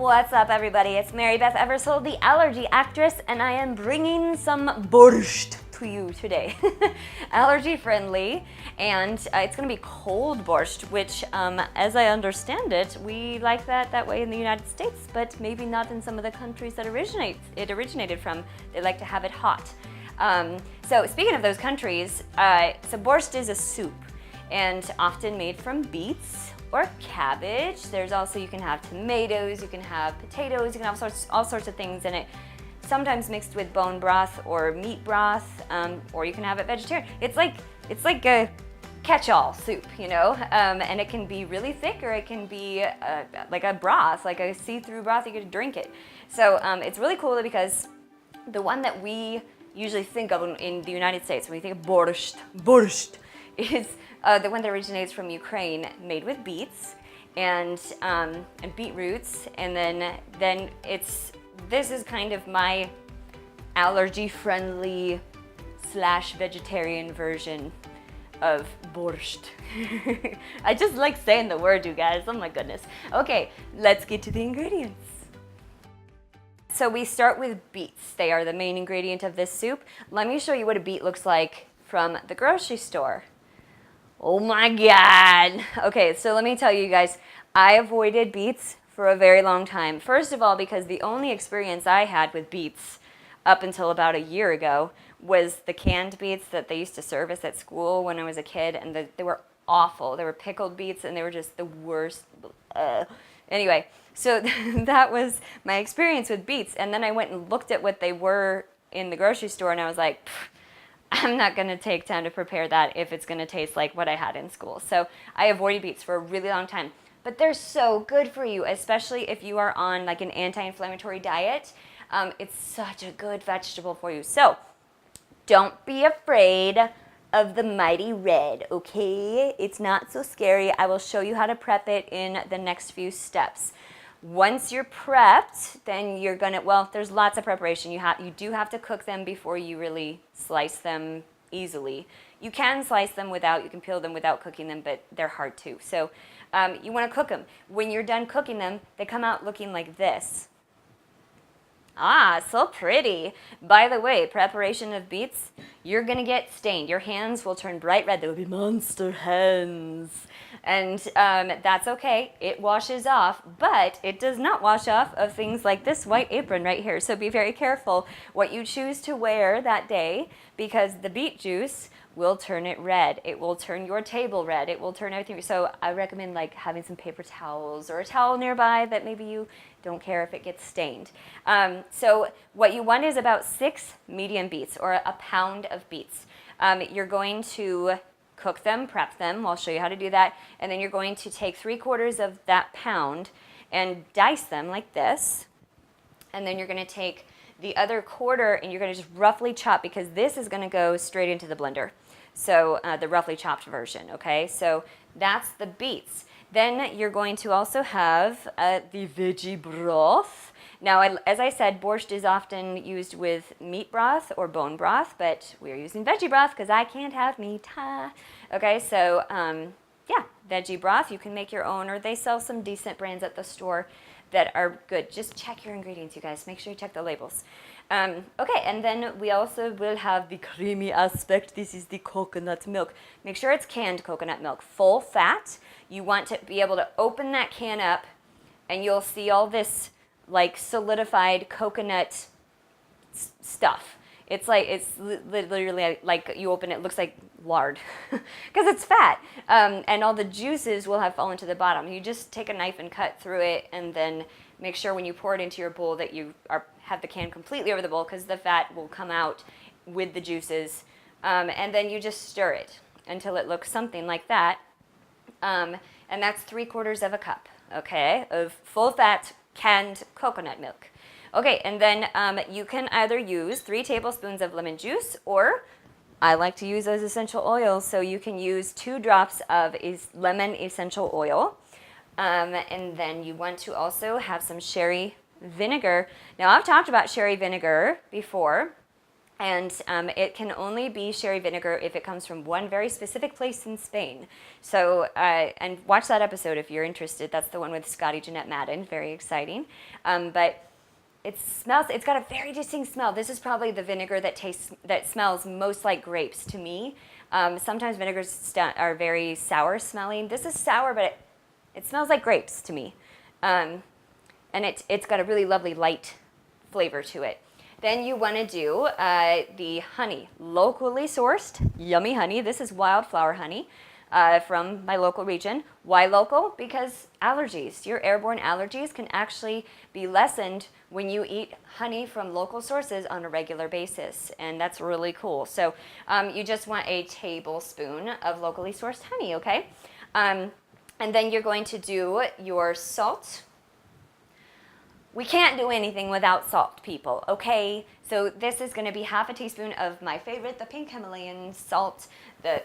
What's up, everybody? It's Mary Beth Eversole, the allergy actress, and I am bringing some borscht to you today. Allergy friendly, and it's going to be cold borscht, which, as I understand it, we like that way in the United States, but maybe not in some of the countries that it originated from. They like to have it hot. So speaking of those countries, so borscht is a soup, and often made from beets or cabbage. There's also, you can have tomatoes, you can have potatoes, you can have all sorts of things in it. Sometimes mixed with bone broth or meat broth, or you can have it vegetarian. It's like a catch-all soup, you know? And it can be really thick, or it can be like a broth, like a see-through broth. You can drink it. So it's really cool because the one that we usually think of in the United States when we think of borscht is the one that originates from Ukraine, made with beets and beetroots, and then this is kind of my allergy-friendly / vegetarian version of borscht. I just like saying the word, you guys. Oh my goodness. Okay, let's get to the ingredients. So we start with beets. They are the main ingredient of this soup. Let me show you what a beet looks like from the grocery store. Oh my God. Okay, so let me tell you guys, I avoided beets for a very long time. First of all, because the only experience I had with beets up until about a year ago was the canned beets that they used to serve us at school when I was a kid, and they were awful. They were pickled beets, and they were just the worst. Anyway, so that was my experience with beets, and then I went and looked at what they were in the grocery store, and I was like, I'm not going to take time to prepare that if it's going to taste like what I had in school. So I avoided beets for a really long time. But they're so good for you, especially if you are on like an anti-inflammatory diet. It's such a good vegetable for you. So don't be afraid of the mighty red, okay? It's not so scary. I will show you how to prep it in the next few steps. Once you're prepped, then you're gonna, well, there's lots of preparation. You do have to cook them before you really slice them easily. You can slice them without, you can peel them without cooking them, but they're hard too. So you wanna cook them. When you're done cooking them, they come out looking like this. Ah, so pretty. By the way, preparation of beets, you're gonna get stained. Your hands will turn bright red. They will be monster hands. And that's okay. It washes off, but it does not wash off of things like this white apron right here. So be very careful what you choose to wear that day, because the beet juice will turn it red. It will turn your table red. It will turn everything. So I recommend like having some paper towels or a towel nearby that maybe you don't care if it gets stained. So what you want is about 6 medium beets, or a pound of beets. You're going to cook them, prep them. I'll show you how to do that. And then you're going to take 3/4 of that pound and dice them like this. And then you're going to take the other quarter and you're going to just roughly chop, because this is going to go straight into the blender. So the roughly chopped version, okay? So that's the beets. Then you're going to also have the veggie broth. Now, as I said, borscht is often used with meat broth or bone broth, but we're using veggie broth because I can't have meat. Okay, so yeah, veggie broth. You can make your own, or they sell some decent brands at the store that are good. Just check your ingredients, you guys. Make sure you check the labels. Okay, and then we also will have the creamy aspect. This is the coconut milk. Make sure it's canned coconut milk, full fat. You want to be able to open that can up, and you'll see all this like solidified coconut stuff. It's literally like you open it, looks like lard because it's fat, and all the juices will have fallen to the bottom. You just take a knife and cut through it, and then make sure when you pour it into your bowl that you have the can completely over the bowl, because the fat will come out with the juices, and then you just stir it until it looks something like that, and that's 3/4 of a cup, okay, of full fat canned coconut milk. Okay, and then you can either use 3 tablespoons of lemon juice, or I like to use those essential oils, so you can use 2 drops of lemon essential oil. And then you want to also have some sherry vinegar. Now, I've talked about sherry vinegar before, And it can only be sherry vinegar if it comes from one very specific place in Spain. So, and watch that episode if you're interested. That's the one with Scotty Jeanette Madden, very exciting. But it's got a very distinct smell. This is probably the vinegar that smells most like grapes to me. Sometimes vinegars are very sour smelling. This is sour, but it smells like grapes to me. And it's got a really lovely light flavor to it. Then you want to do the honey, locally sourced, yummy honey. This is wildflower honey from my local region. Why local? Because allergies, your airborne allergies can actually be lessened when you eat honey from local sources on a regular basis, and that's really cool. So you just want a tablespoon of locally sourced honey, okay? And then you're going to do your salt. We can't do anything without salt, people, okay? So this is going to be half a teaspoon of my favorite, the pink Himalayan salt,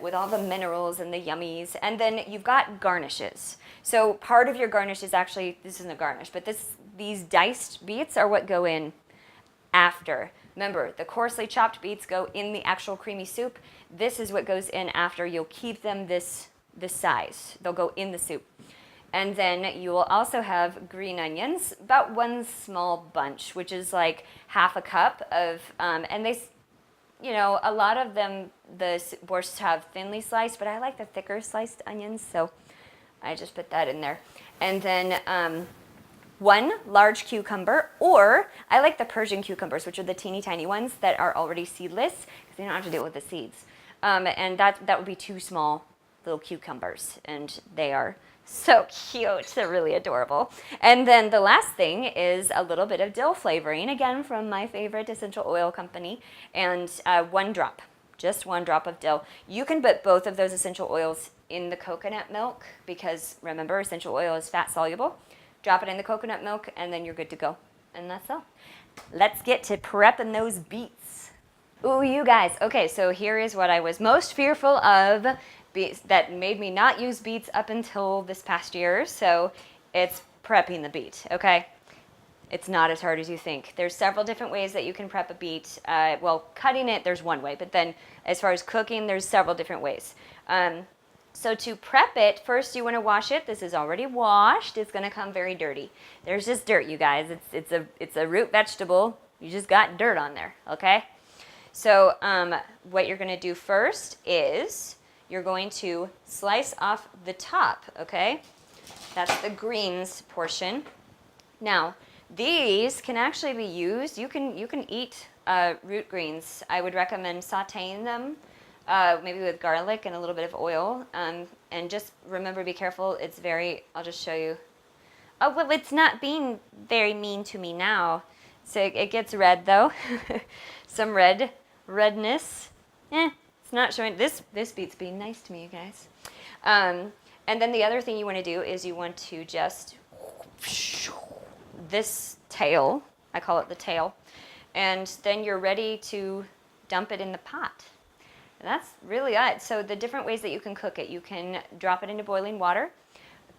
with all the minerals and the yummies. And then you've got garnishes. So part of your garnish is actually, this isn't a garnish, but these diced beets are what go in after. Remember, the coarsely chopped beets go in the actual creamy soup. This is what goes in after. You'll keep them this size. They'll go in the soup. And then you will also have green onions, about one small bunch, which is like half a cup of, and they, you know, a lot of them, the borscht have thinly sliced, but I like the thicker sliced onions, so I just put that in there. And then one large cucumber, or I like the Persian cucumbers, which are the teeny tiny ones that are already seedless, because you don't have to deal with the seeds. And that would be 2 small little cucumbers, and they are so cute. They're really adorable. And then the last thing is a little bit of dill flavoring, again from my favorite essential oil company, and 1 drop, just 1 drop of dill. You can put both of those essential oils in the coconut milk, because remember, essential oil is fat soluble. Drop it in the coconut milk and then you're good to go. And that's all. Let's get to prepping those beets. Ooh, you guys. Okay, so here is what I was most fearful of that made me not use beets up until this past year. So it's prepping the beet, okay? It's not as hard as you think. There's several different ways that you can prep a beet. Well, cutting it, there's one way, but then as far as cooking, there's several different ways. So to prep it, first you want to wash it. This is already washed. It's going to come very dirty. There's just dirt, you guys. It's a root vegetable. You just got dirt on there, okay? So what you're going to do first is you're going to slice off the top, okay? That's the greens portion. Now, these can actually be used. You can eat root greens. I would recommend sautéing them, maybe with garlic and a little bit of oil. And just remember, be careful. It's very, I'll just show you. Oh, well, it's not being very mean to me now. So it gets red though. Some redness. It's not showing. This beet's being nice to me, you guys. And then the other thing you want to do is you want to just this tail, I call it the tail, and then you're ready to dump it in the pot. And that's really it. So the different ways that you can cook it, you can drop it into boiling water.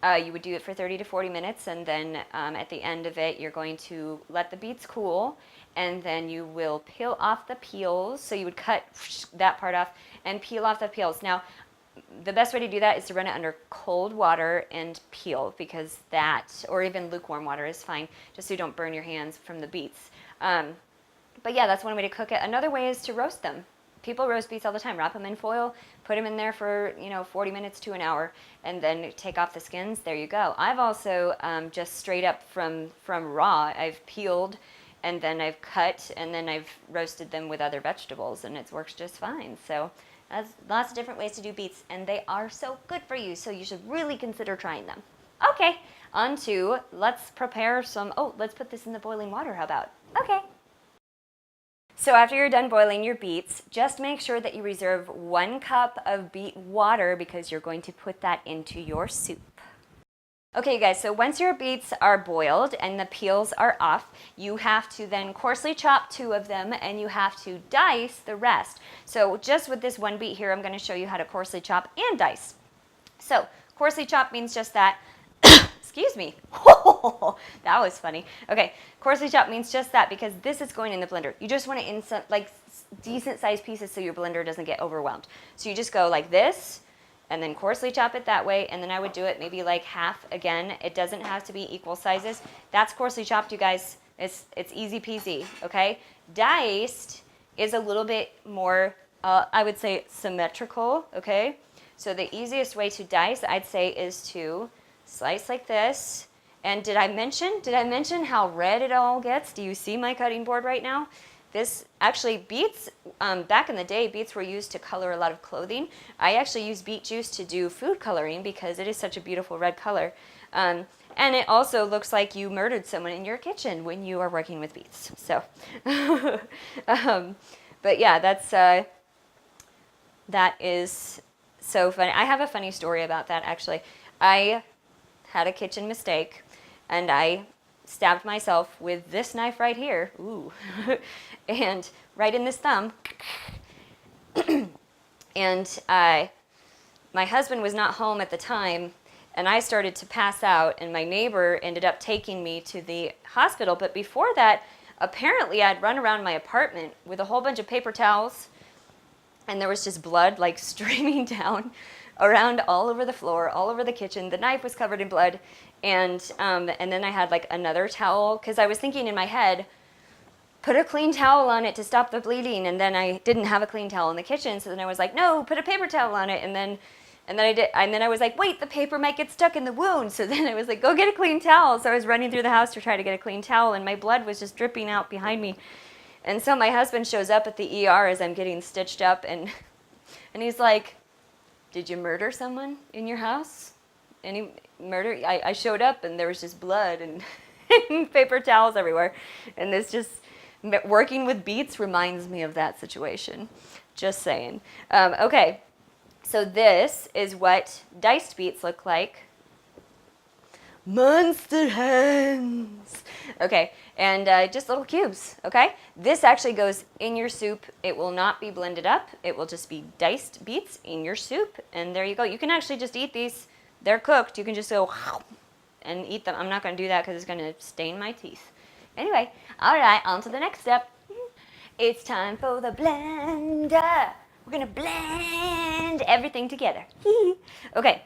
You would do it for 30 to 40 minutes, and then at the end of it, you're going to let the beets cool, and then you will peel off the peels. So you would cut that part off and peel off the peels. Now, the best way to do that is to run it under cold water and peel, because that, or even lukewarm water is fine, just so you don't burn your hands from the beets. But yeah, that's one way to cook it. Another way is to roast them. People roast beets all the time. Wrap them in foil, put them in there for 40 minutes to an hour, and then take off the skins. There you go. I've also just straight up from raw, I've peeled and then I've cut and then I've roasted them with other vegetables, and it works just fine. So that's lots of different ways to do beets, and they are so good for you, so you should really consider trying them. Okay, on to let's prepare some, let's put this in the boiling water, how about? Okay. So after you're done boiling your beets, just make sure that you reserve 1 cup of beet water, because you're going to put that into your soup. Okay, you guys, so once your beets are boiled and the peels are off, you have to then coarsely chop 2 of them, and you have to dice the rest. So just with this 1 beet here, I'm going to show you how to coarsely chop and dice. So coarsely chop means just that, excuse me, That was funny. Okay, coarsely chopped means just that, because this is going in the blender. You just want to insert like decent sized pieces so your blender doesn't get overwhelmed. So you just go like this, and then coarsely chop it that way, and then I would do it maybe like half again. It doesn't have to be equal sizes. That's coarsely chopped, you guys. It's easy peasy, okay? Diced is a little bit more, I would say, symmetrical, okay? So the easiest way to dice, I'd say, is to slice like this. And did I mention how red it all gets? Do you see my cutting board right now? This actually, beets, back in the day, beets were used to color a lot of clothing. I actually use beet juice to do food coloring because it is such a beautiful red color. And it also looks like you murdered someone in your kitchen when you are working with beets. So, but yeah, that is so funny. I have a funny story about that, actually. I had a kitchen mistake, and I stabbed myself with this knife right here. Ooh. And right in this thumb. And my husband was not home at the time, and I started to pass out, and my neighbor ended up taking me to the hospital. But before that, apparently I'd run around my apartment with a whole bunch of paper towels, and there was just blood like streaming down around all over the floor, all over the kitchen. The knife was covered in blood. And then I had like another towel, because I was thinking in my head, put a clean towel on it to stop the bleeding. And then I didn't have a clean towel in the kitchen. So then I was like, no, put a paper towel on it. And then I did. And then I was like, wait, the paper might get stuck in the wound. So then I was like, go get a clean towel. So I was running through the house to try to get a clean towel, and my blood was just dripping out behind me. And so my husband shows up at the ER as I'm getting stitched up, and he's like, did you murder someone in your house? Any murder? I showed up, and there was just blood and paper towels everywhere. And this just, working with beets reminds me of that situation. Just saying. Okay, so this is what diced beets look like. Monster hands. Okay, and just little cubes, okay? This actually goes in your soup. It will not be blended up. It will just be diced beets in your soup, and there you go. You can actually just eat these. They're cooked. You can just go and eat them. I'm not going to do that because it's going to stain my teeth. Anyway, all right, on to the next step. It's time for the blender. We're going to blend everything together. Okay.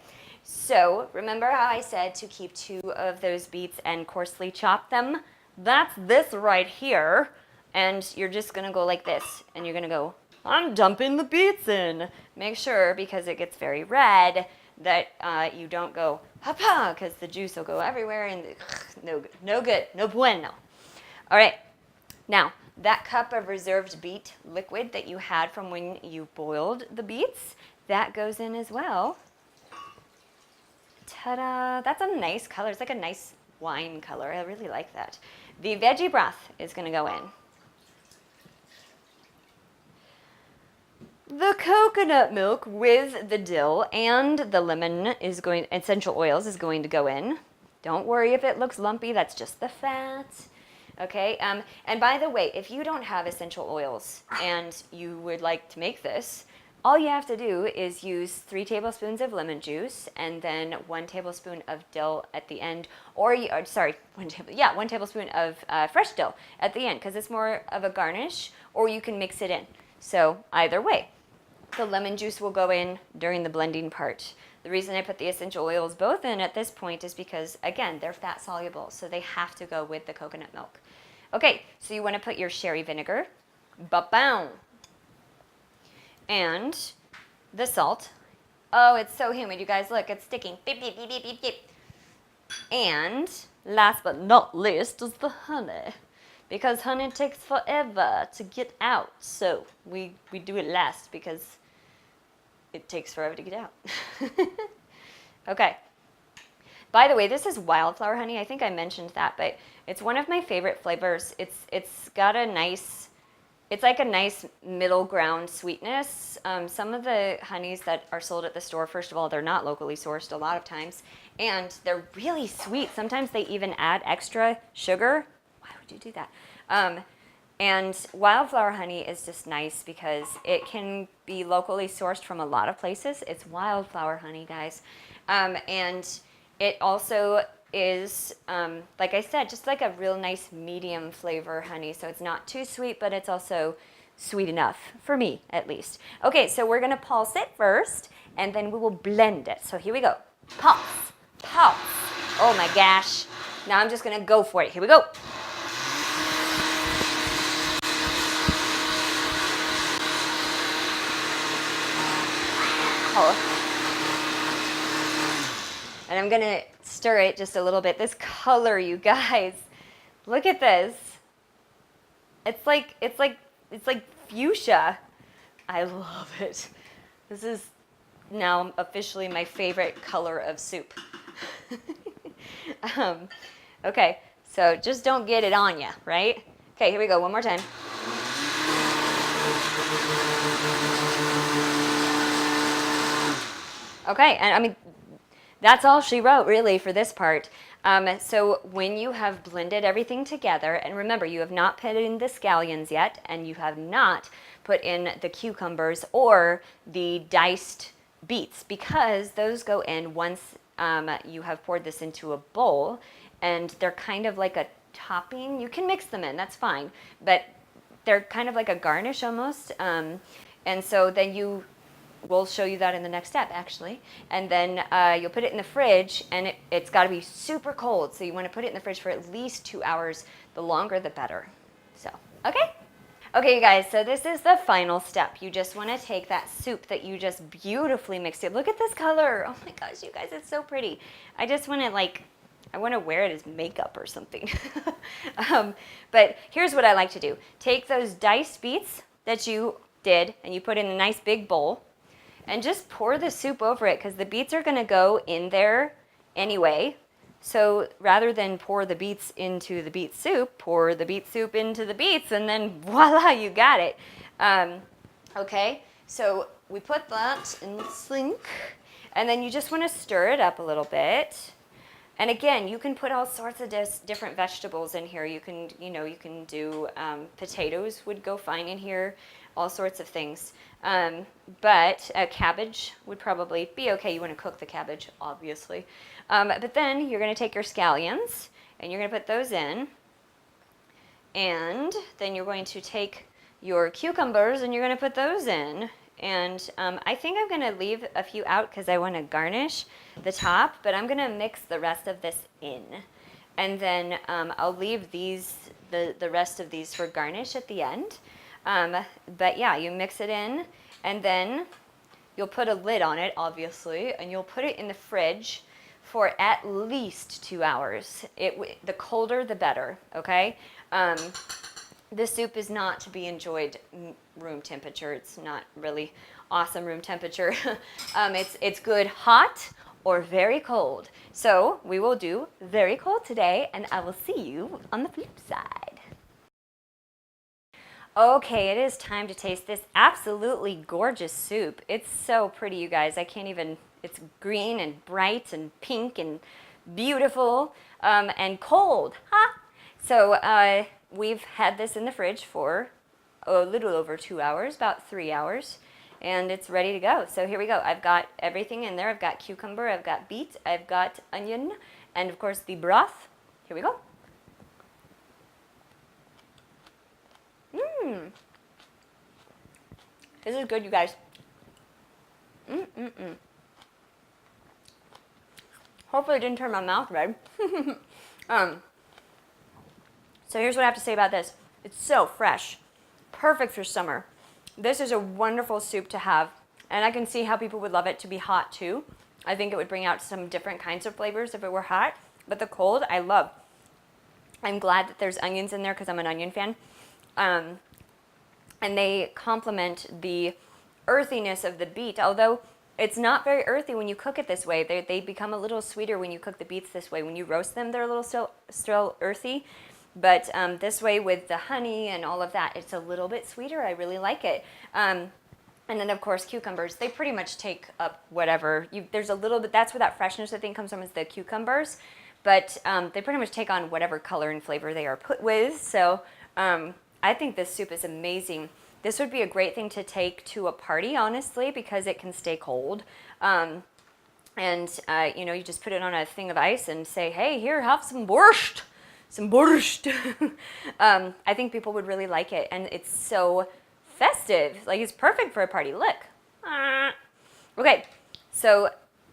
So remember how I said to keep 2 of those beets and coarsely chop them? That's this right here. And you're just going to go like this. And you're going to go, I'm dumping the beets in. Make sure, because it gets very red, that you don't go, ha-pa, because the juice will go everywhere. And no good, no good, no bueno. All right. Now, that cup of reserved beet liquid that you had from when you boiled the beets, that goes in as well. Ta-da! That's a nice color. It's like a nice wine color. I really like that. The veggie broth is going to go in. The coconut milk with the dill and the lemon essential oils is going to go in. Don't worry if it looks lumpy. That's just the fat. Okay, and by the way, if you don't have essential oils and you would like to make this, all you have to do is use 3 tablespoons of lemon juice and then 1 tablespoon of dill at the end, or 1 tablespoon of fresh dill at the end, because it's more of a garnish, or you can mix it in. So either way, the lemon juice will go in during the blending part. The reason I put the essential oils both in at this point is because, again, they're fat soluble, so they have to go with the coconut milk. Okay, so you want to put your sherry vinegar, ba-bow, and the salt. Oh, it's so humid, you guys. Look, it's sticking. Beep, beep, beep, beep, beep, beep. And last but not least is the honey, because honey takes forever to get out. So we do it last because it takes forever to get out. Okay. By the way, this is wildflower honey. I think I mentioned that, but it's one of my favorite flavors. It's got a nice, it's like a nice middle ground sweetness. Some of the honeys that are sold at the store, first of all, they're not locally sourced a lot of times, and they're really sweet. Sometimes they even add extra sugar. Why would you do that? And wildflower honey is just nice because it can be locally sourced from a lot of places. It's wildflower honey, guys. And it also is, like I said, just like a real nice medium flavor honey. So it's not too sweet, but it's also sweet enough, for me at least. Okay, so we're gonna pulse it first, and then we will blend it. So here we go. Pulse, pulse. Oh my gosh. Now I'm just gonna go for it. Here we go. Oh. And I'm gonna stir it just a little bit. This color, you guys, look at this. It's like fuchsia. I love it. This is now officially my favorite color of soup. Okay, so just don't get it on you, right? Okay, here we go, one more time. Okay, and I mean, that's all she wrote really for this part. So when you have blended everything together, and remember, you have not put in the scallions yet, and you have not put in the cucumbers or the diced beets, because those go in once you have poured this into a bowl, and they're kind of like a topping. You can mix them in, that's fine, but they're kind of like a garnish almost. And so then we'll show you that in the next step, actually. And then you'll put it in the fridge, and it's got to be super cold. So you want to put it in the fridge for at least 2 hours. The longer, the better. So, okay? Okay, you guys, so this is the final step. You just want to take that soup that you just beautifully mixed it. Look at this color. Oh my gosh, you guys, it's so pretty. I just want to I want to wear it as makeup or something. But here's what I like to do. Take those diced beets that you did, and you put in a nice big bowl, and just pour the soup over it, because the beets are going to go in there anyway. So rather than pour the beets into the beet soup, pour the beet soup into the beets, and then voila, you got it. Okay, so we put that in the sink, and then you just want to stir it up a little bit. And again, you can put all sorts of different vegetables in here. You can, you can do potatoes would go fine in here, all sorts of things. But cabbage would probably be okay. You want to cook the cabbage, obviously. But then you're going to take your scallions, and you're going to put those in. And then you're going to take your cucumbers, and you're going to put those in. And I think I'm going to leave a few out because I want to garnish the top, but I'm going to mix the rest of this in. And then I'll leave the rest of these for garnish at the end. But yeah, you mix it in, and then you'll put a lid on it, obviously, and you'll put it in the fridge for at least 2 hours. The colder, the better, okay? This soup is not to be enjoyed room temperature. It's not really awesome room temperature. It's good hot or very cold. So we will do very cold today, and I will see you on the flip side. Okay, it is time to taste this absolutely gorgeous soup. It's so pretty, you guys. I can't even, it's green and bright and pink and beautiful and cold. Ha! So we've had this in the fridge for a little over 2 hours, about 3 hours, and it's ready to go. So here we go. I've got everything in there. I've got cucumber, I've got beet, I've got onion, and of course the broth. Here we go. This is good, you guys. Hopefully it didn't turn my mouth red. So here's what I have to say about this. It's so fresh. Perfect for summer. This is a wonderful soup to have, and I can see how people would love it to be hot too. I think it would bring out some different kinds of flavors if it were hot, but the cold I love. I'm glad that there's onions in there because I'm an onion fan. And they complement the earthiness of the beet, although it's not very earthy when you cook it this way. They become a little sweeter when you cook the beets this way. When you roast them, they're a little still earthy. But this way with the honey and all of that, it's a little bit sweeter. I really like it. And then, of course, cucumbers. They pretty much take up whatever. There's a little bit, that's where that freshness I think comes from, is the cucumbers. But they pretty much take on whatever color and flavor they are put with. So I think this soup is amazing. This would be a great thing to take to a party, honestly, because it can stay cold. And, you know, you just put it on a thing of ice and say, hey, here, have some borscht. Some borscht. I think people would really like it. And it's so festive. Like, it's perfect for a party. Look. Okay, so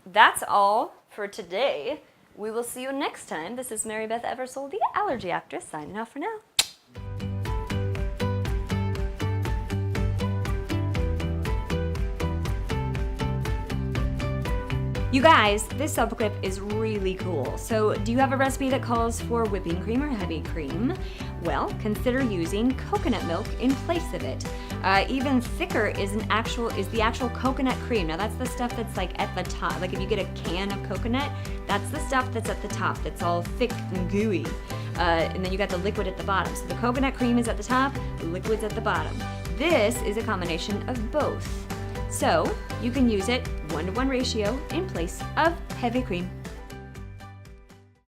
that's all for today. We will see you next time. This is Mary Beth Eversole, the allergy actress, signing off for now. You guys, this supple clip is really cool. So do you have a recipe that calls for whipping cream or heavy cream? Well, consider using coconut milk in place of it. Even thicker is the actual coconut cream. Now that's the stuff that's like at the top. Like if you get a can of coconut, that's the stuff that's at the top, that's all thick and gooey. And then you got the liquid at the bottom. So the coconut cream is at the top, the liquid's at the bottom. This is a combination of both. So you can use it 1-to-1 ratio in place of heavy cream.